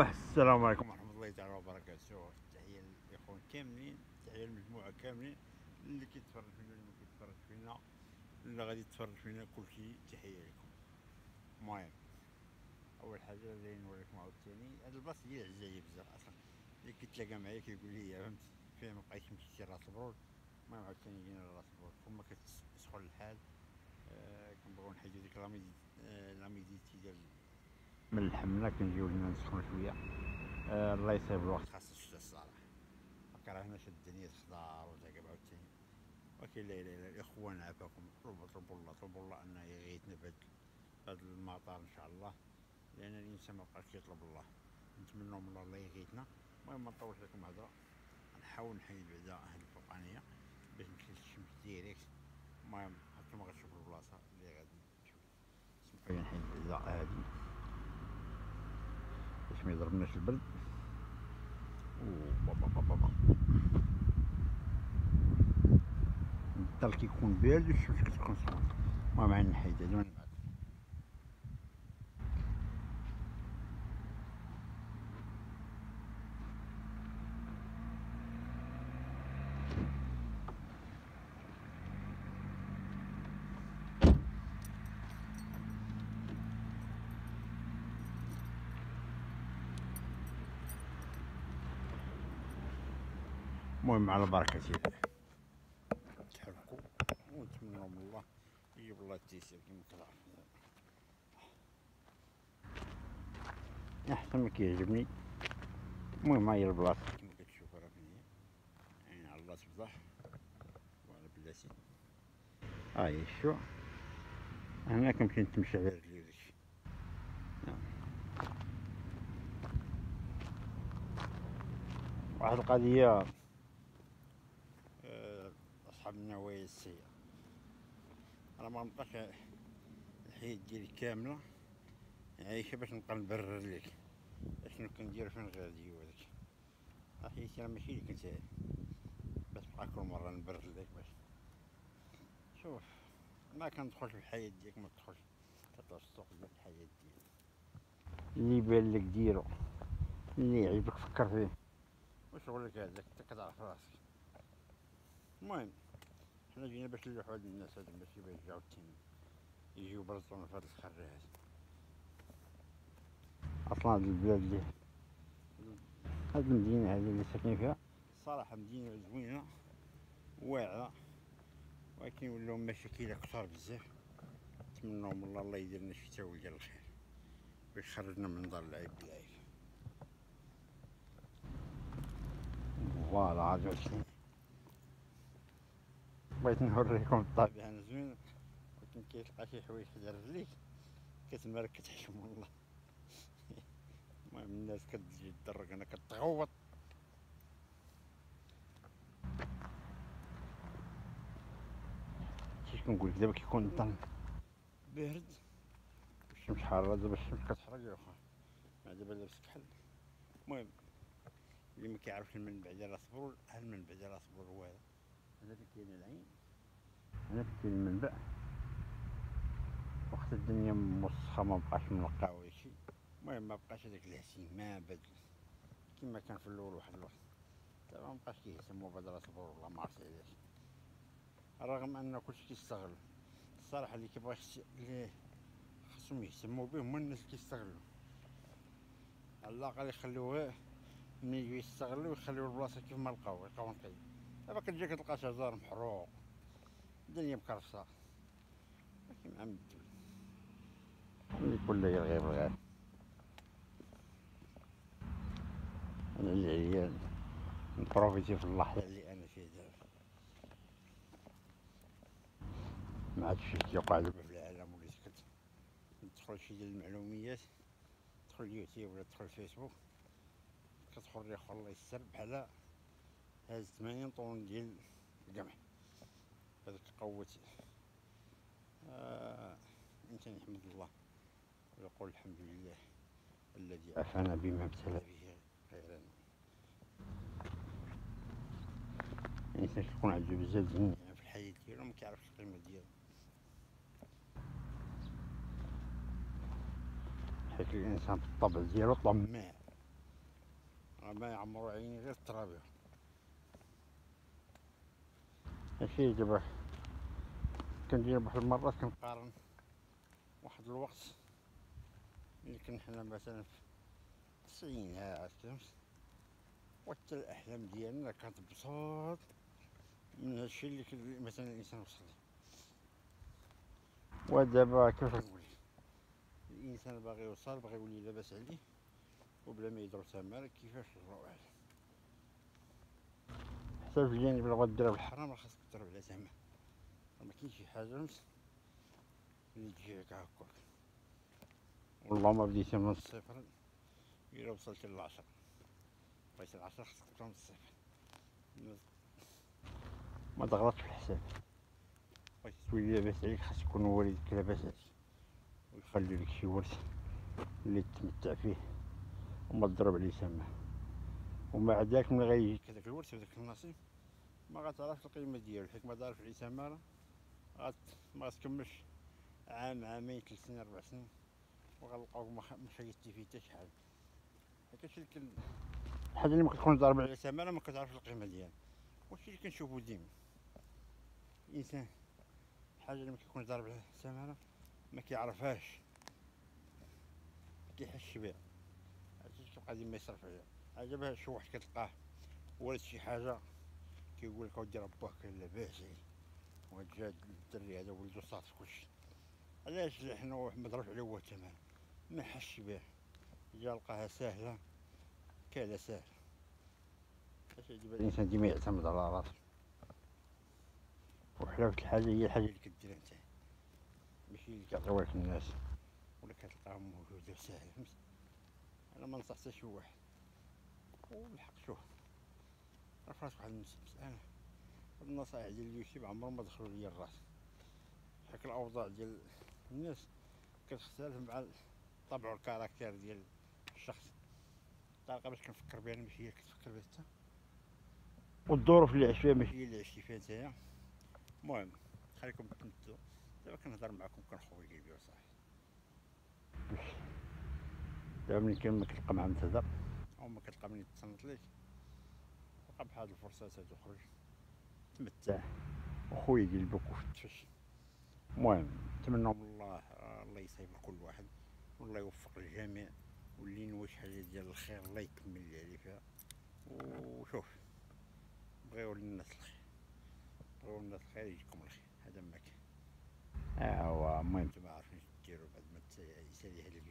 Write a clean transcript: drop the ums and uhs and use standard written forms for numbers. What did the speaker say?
السلام عليكم ورحمة الله تعالى وبركاته. تحية للإخوان كاملين، تحية للمجموعة كاملين اللي كيتفرج فينا واللي ما كيتفرج فينا، اللي غادي يتفرج فينا كلشي تحية لكم. المهم أول حاجة اللي نوريكم عاوتاني هاد البلاصة ديال عزاية بزاف أصلا، اللي كيتلاقى معايا كيقول لي فهمت فين مبقيتش مشيتي راس البرود. المهم عاوتاني جينا لراس البرود فما كتسخن الحال. كنبغيو نحيدو ديك لاميديتي ديال من الحملة، كنجيو هنا نسخنو شوية. الله يصيب الوقت خاص الشتا الصراحة، كرهنا الدنيا تخضر وتعقب عاوتاني، ولكن لا اله الا الاخوان عافاكم. طلبوا الله انه يغيثنا بهاد المطار ان شاء الله، لان الانسان ما بقاش يطلب الله، نتمنوا من الله يغيثنا. المهم ما نطولش لكم هضره، نحاول نحيد بعدا هاد الفوقانيه باش نمشي للشمس ديريكت. المهم هانتوما غتشوفوا البلاصه اللي غادي نمشيو. سمحوا لي نحيد بعدا هادي باش ما يضربناش البرد. الظل كيكون بارد والشمس كتكون سخونه. المهم عاد نحيد هادي من بعد. المهم على بركة الله تحركوا ونتمنوا من الله يجيب الله التيسير كيما كتعرفوا. احسن ما كيعجبني. المهم هاهي البلاصة كيما كتشوفوا راه فين هي، يعني على الله تفضح وعلى بلاتي. هاهي شو هنا كنمشي نتمشى على رجلي وداكشي. واحد القضية، أصحاب النوايا السيئة، أنا مغنبقاش الحياة ديالي كاملة عايشة باش نبقى نبرر ليك اشنو كندير فين غادي وهاداك. حياتي راه ماشي ليك نتا، باش نبقى كل مرة نبرر ليك باش شوف. ما كندخلش في الحياة ديالك، ما تدخلش تطلع السوق ديال الحياة ديالك. اللي يبان لك ديرو، اللي يعجبك فكر فيه، وشغلك هذاك انت كتعرف راسك. المهم حنا جينا باش نلوحو هاد الناس هادو، ماشي باش يجيو عاوتاني يجيو يبرزونا في هاد الخرا هاد. اصلا هاد البلاد اللي هاد المدينة هادي اللي ساكنين فيها صراحة مدينة زوينة واعرة، ولكن ولاو مشاكل كثار بزاف. نتمنوا من الله يدير لنا الشتا ديال الخير باش يخرجنا من دار العيب بالعيب. فوالا عاد عرفتي، بغيت نوريكم الطبيعة أنا زوينة، ولكن كيتلقى شي حوايج حدا رجليك كتمارك كتحشم الله. المهم الناس كتجي تدرك هنا كتغوط. كيفاش كنقولك دابا كيكون الظل بارد والشمس حارة، دابا الشمس كتحرق يا وخا، دابا لابس كحل. المهم اللي ما كيعرفش المنبع ديال راس برول، ها المنبع ديال راس برول هو هذا. هنا فين كاين العين، هنا فين كاين المنبع. وقت الدنيا موسخة ما بقاش منقع ولا شي. المهم ما بقاش هداك الهسيم، ما بدل كيما كان في الاول واحد الوقت. دابا ما بقاش كيهتموا بهاد راس برول، والله ما عرفت علاش، رغم ان كلشي كيستغل. الصراحة اللي كيبغي اللي خصهم يهتموا به هما الناس اللي كيستغلوا، على الاقل يخليوه ملي يجيو يستغلوا يخليو البلاصة كيف ما لقاو يلقاو نقي. دابا كتجي كتلقى شجر محروق، الدنيا مكرفصة، ولكن مع مدول اللي كل يرغي بالغير. انا العيال نبروفيتي في اللحظة اللي انا فيها دابا، ما عادش شي كيوقع دابا في العالم، وليت كتدخل شي ديال المعلوميات، تدخل اليوتيوب ولا تدخل الفيسبوك، كتخرج يا خو الله يسر بحال هاز 80 طون ديال القمح. هذاك قوة الإنسان يحمد الله ويقول الحمد لله الذي عافانا بما ابتلى به غيرنا. الإنسان كيكون عنده بزاف ديال النعم في الحياة ديالو مكيعرفش القيمة ديالو، حيت الإنسان بالطبع ديالو طماع. ما يعمروا عيني غير الترابية. هادشي دابا كندير واحد المرات كنقارن واحد الوقت ملي كنا حنا مثلا في التسعينات فهمت، وحتى الأحلام ديالنا كانت بساط من هادشي اللي مثلا الإنسان وصل ليه. ودابا كيفاش نقول الإنسان باغي يوصل، باغي يولي لاباس عليه وبلا ما يضر تمارك، كيفاش الله أعلم. حتى في الجانب اللي غديرها بالحرام راه خاصك تضرب على زعما، مكاينش شي حاجة اللي تجيك هاكاك. والله ما بديتي من الصفر إلا وصلتي للعشرة، بغيتي العشرة خاصك تبدا من الصفر، ما تغلطش في الحساب. بغيتي تولي لاباس عليك خاص يكون والديك لاباس عليك ويخلي لك شي ورث اللي تتمتع فيه وما تضرب عليه تما. ومع ذلك ملي غيجيك هداك الورث وداك النصيب ما غتعرفش القيمة ديالو، حيت ما دارش عليه تمارة، ما غتكملش عام عامين 3 سنين 4 سنين وغنلقاوك ما خيطتي فيه حتى شحال. هادشي اللي الحاجة اللي ما كتكونش ضارب عليها تمارة ما كتعرفش القيمة ديالها. وهادشي اللي كنشوفو ديما الإنسان، الحاجة اللي ما كيكونش ضارب عليها تمارة ما كيعرفهاش، ما كيحسش بها، هادشي كيبقى ديما يصرف عليها. عجبها شي واحد كتلقاه والد شي حاجة كيقولك اودي راه باك كان لاباس عليه، وهاد جا الدري هذا ولدو صافي كلشي. علاش؟ لأنه ما ضربش عليه هو التمارة، ما حسش بها، جا لقاها ساهلة كالا ساهلة. هادشي دابا الإنسان ديما يعتمد على راسو، وحلاوة الحاجة هي الحاجة اللي كديرها نتا، ماشي اللي كيعطيوها لك الناس ولا كتلقاهم موجودة ساهلة، فهمتي. أنا ما ننصح حتى شي واحد، والحق شوف راه فراسك واحد المسألة، هاد النصائح ديال اليوتيوب عمرهم ما دخلوا ليا الراس، حيت الأوضاع ديال الناس كتختلف مع الطبع والكاركتير ديال الشخص. الطريقة باش كنفكر بها أنا ماشي هي اللي كتفكر بها نتا، والظروف اللي عشت فيها ماشي هي اللي عشتي فيها نتايا. المهم خليكم تمتعوا، دابا كنهضر معاكم كنخوي قلبي وصاحبي. دابا ملي ما كتلقى مع من تهضر أو ما كتلقى من تصنت ليك، بقى بحال هاد الفرصات هادو خرج تمتع وخوي قلبك وتفش. المهم نتمنى من الله يصيب لكل واحد والله يوفق الجميع، واللي نوى شي حاجة ديال الخير الله يكمل لي عليه فيها. وشوف بغيو للناس الخير، بغيو للناس الخير يجيكم الخير، هذا ما كان. ايوا المهم نتوما عارفين ديروا بعد ما يسالي هاد الفيديو.